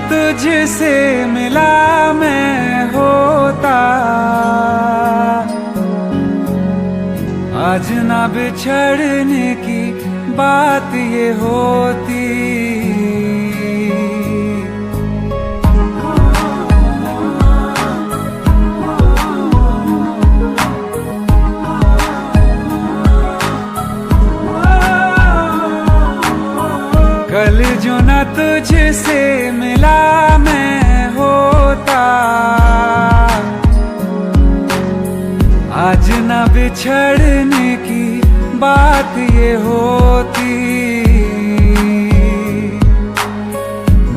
तुझसे मिला मैं होता, आज ना बिछड़ने की बात ये होती। कल जो ना तुझसे मिला मैं होता, आज ना बिछड़ने की बात ये होती।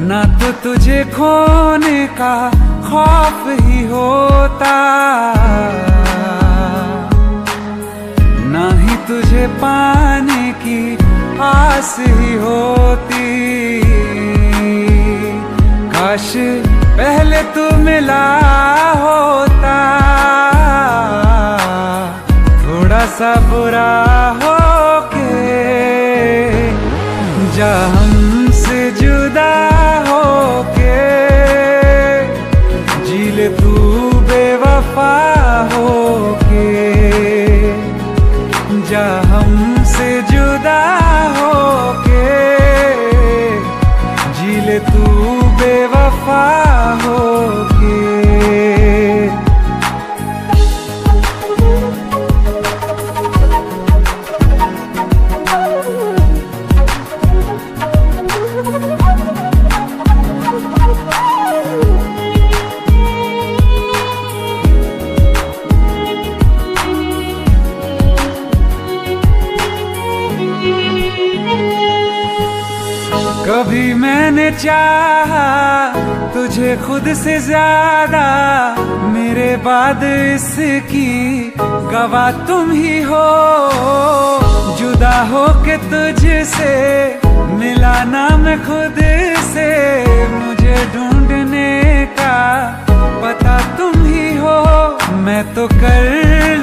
ना तो तुझे खोने का खौफ ही होता, ना ही तुझे पाने की आस ही होती। काश पहले तू मिला होता, थोड़ा सा बुरा हो के जा हमसे जुदा हो के, जी ले तू बेवफा हो के, जा हमसे जुदा हो के, जी ले तू बेवफा हो के। कभी मैंने चाहा तुझे खुद से ज्यादा, मेरे बाद इसकी गवाह तुम ही हो। जुदा हो के तुझसे मिला ना मैं खुद से, मुझे ढूंढने का पता तुम ही हो। मैं तो कर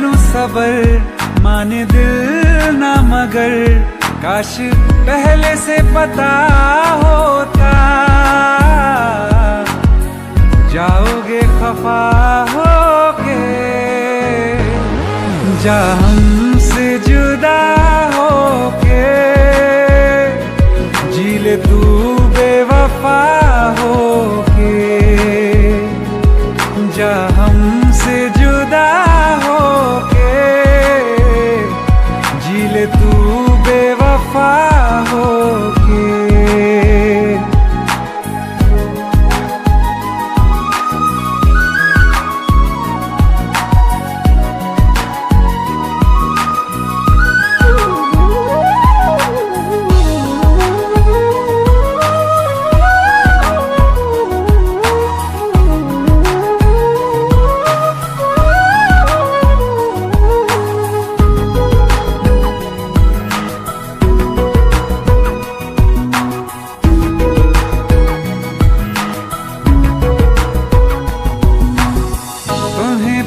लूं सबर, माने दिल ना मगर, काश पहले से पता होता। जाओगे खफा होके, जा हमसे जुदा होके, जी ले तू बेवफा होके, जा हमसे जुदा होके, जी ले तू बेवफा होके।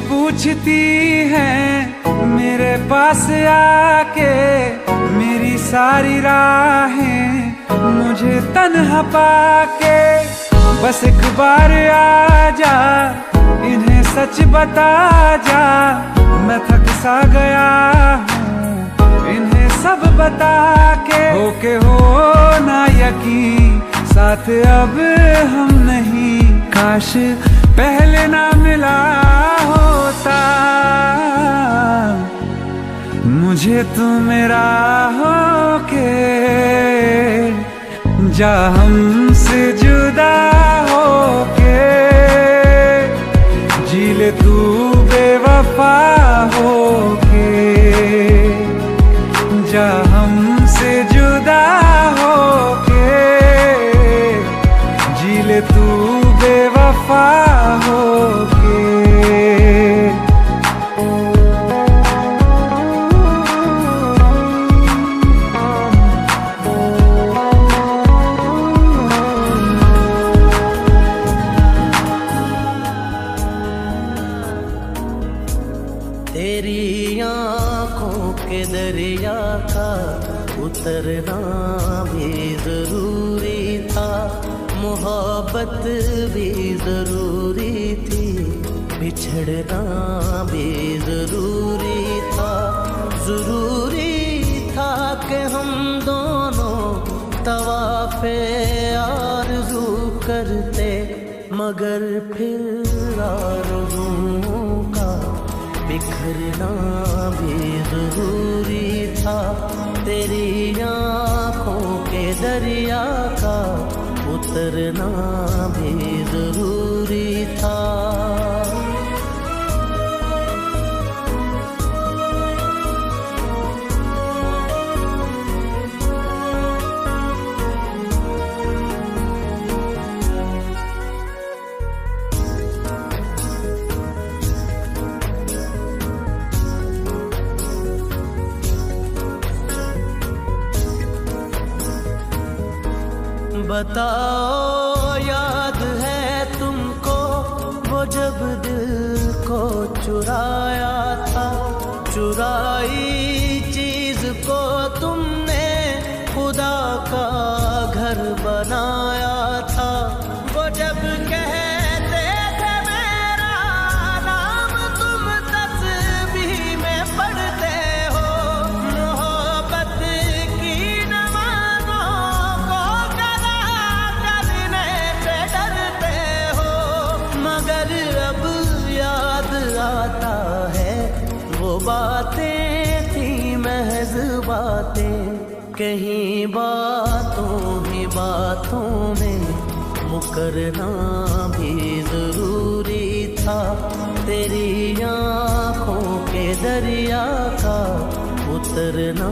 पूछती हैं मेरे पास आके, मेरी सारी राहें मुझे तन्हा पाके। बस एक बार आ जा, इन्हें सच बता जा, मैं थक सा गया हूँ इन्हें सब बता के। होके हो ना यकीन, साथ अब हम नहीं, काश पहले ना मिला होता। मुझे तू मेरा होके, जा हमसे जुदा होके, जी ले तू बेवफा होके, जा हमसे जुदा होके, जी ले तू बेवफा होके। तेरी आँखों के दरिया का उतरना भी जरूरी था। मोहब्बत भी जरूरी थी, बिछड़ना भी जरूरी था। जरूरी था कि हम दोनों तवाफ़े आरज़ू करते, मगर फिर आरज़ुओं का बिखरना भी जरूरी था। तेरी आँखों के दरिया का उतरना भी जरूरी था। बताओ याद है तुमको वो जब दिल को चुराया था, चुराई चीज को तुमने खुदा का घर बनाया था। वो जब कहते थे मेरा नाम तुम तस्बीह में पढ़ते हो, मोहब्बत की नमाज़ों को मगर अब याद आता है वो बातें थी महज बातें, कहीं बातों ही बातों में मुकरना भी जरूरी था। तेरी आँखों के दरिया का उतरना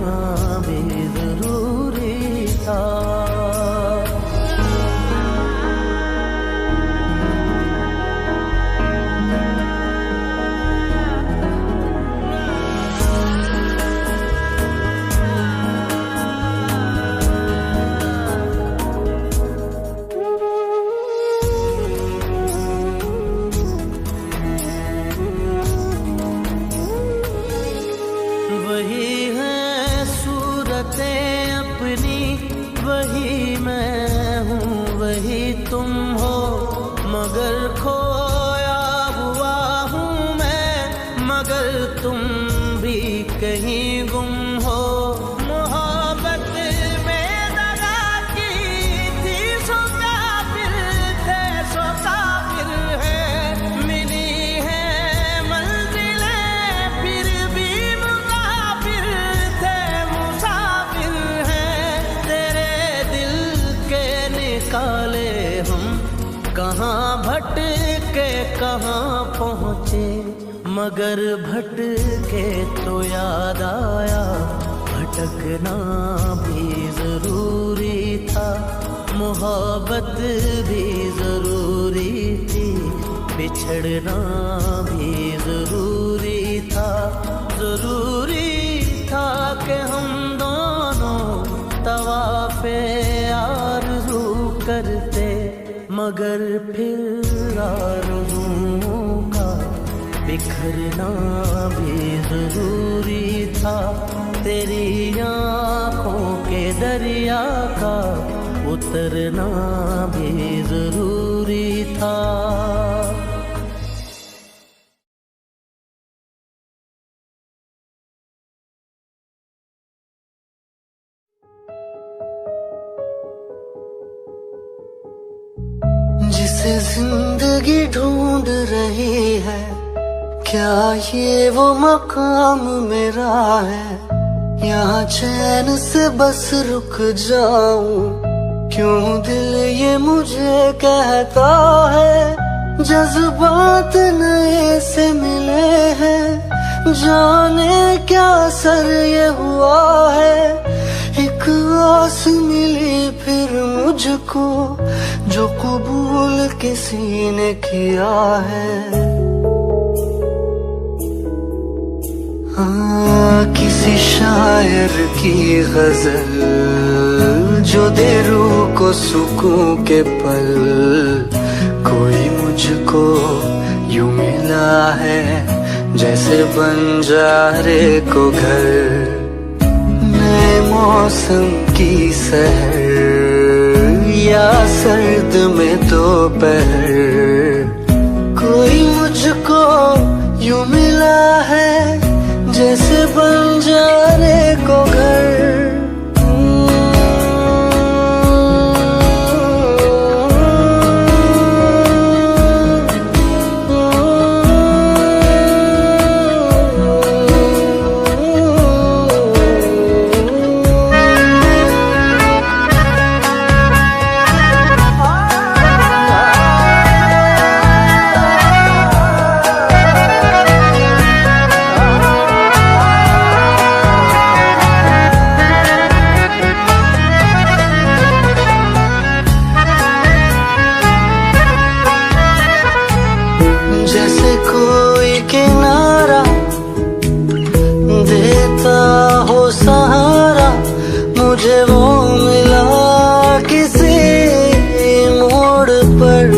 भी जरूरी था। वही है सूरतें अपनी, वही मैं हूँ वही तुम हो, मगर खोया हुआ हूँ मैं, मगर तुम भी कहीं गुम हो। मोहब्बत में दगा की थी सो काफिर थे, सो काफिर है, मिली है मंजिलें फिर भी मुसाफिर थे, मुसाफिर हैं। तेरे दिल के निकाले हम कहाँ भटके कहाँ पहुँचे, मगर भटके तो याद आया भटकना भी जरूरी था। मोहब्बत भी जरूरी थी, बिछड़ना भी जरूरी था। जरूरी था कि हम दोनों तवाफ़े आरज़ू करते, मगर फिर आरज़ुओं का बिखरना भी जरूरी था। तेरी आँखों के दरिया का उतरना भी जरूरी था। जिसे जिंदगी ढूंढ रही है, क्या ये वो मकाम मेरा है? यहाँ चैन से बस रुक जाऊं, क्यों दिल ये मुझे कहता है। जज्बात नए से मिले हैं, जाने क्या सर ये हुआ है। एक आस मिली फिर मुझको, जो कबूल किसी ने किया है। किसी शायर की गजल जो दे रूह को सुकून के पल, कोई मुझको यूं मिला है जैसे बंजारे को घर। नए मौसम की सहर या सर्द में दोपहर, कोई मुझको यूं मिला है जैसे बंजारे को घर। जैसे कोई किनारा देता हो सहारा, मुझे वो मिला किसी मोड़ पर।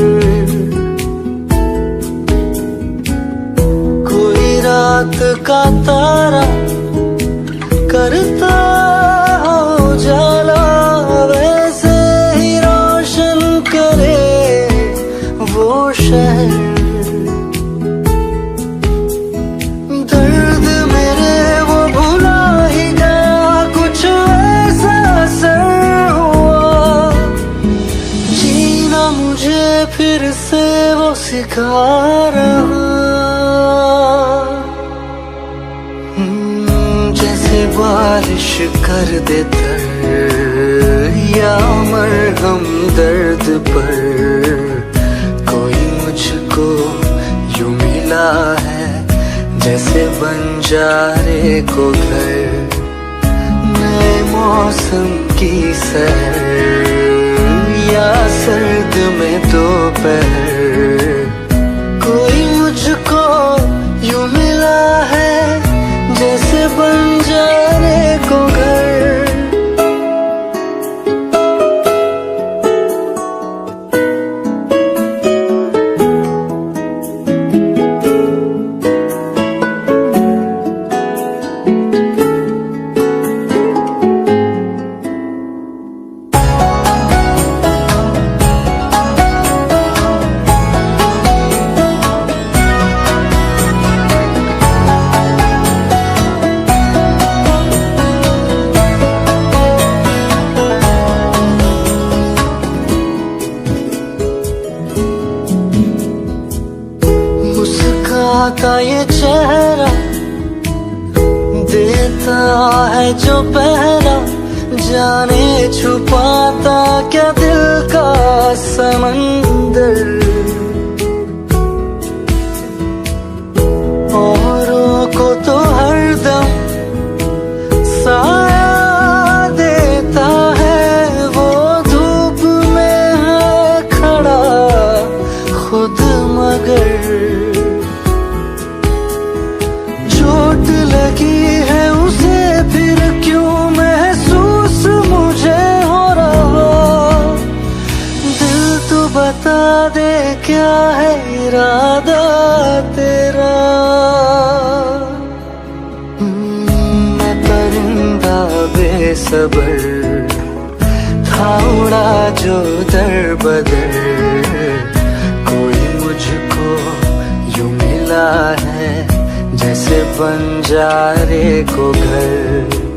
कोई रात का तारा करता हो उजाला, वैसे ही रोशन करे वो शहर। फिर से वो सिखा रहा, जैसे बारिश कर दे तर या मरहम दर्द पर। कोई मुझको यूं मिला है जैसे बंजारे को घर। नए मौसम की सैर या सर्द में दोपहर, कोई मुझको यूं मिला है जैसे बंजारे को घर। मुस्काता ये चेहरा देता है जो पहरा, जाने छुपाता क्या दिल का समंदर। औरों को तो हरदम साया देता है, वो धूप में है खड़ा खुद मगर। चोट लगी है उसे फिर क्यों महसूस मुझे हो रहा। दिल तो बता दे क्या है इरादा तेरा। मैं परिंदा बेसबर था उड़ा जो दर बदर। कोई मुझको यूं मिला है जैसे बंजारे को घर।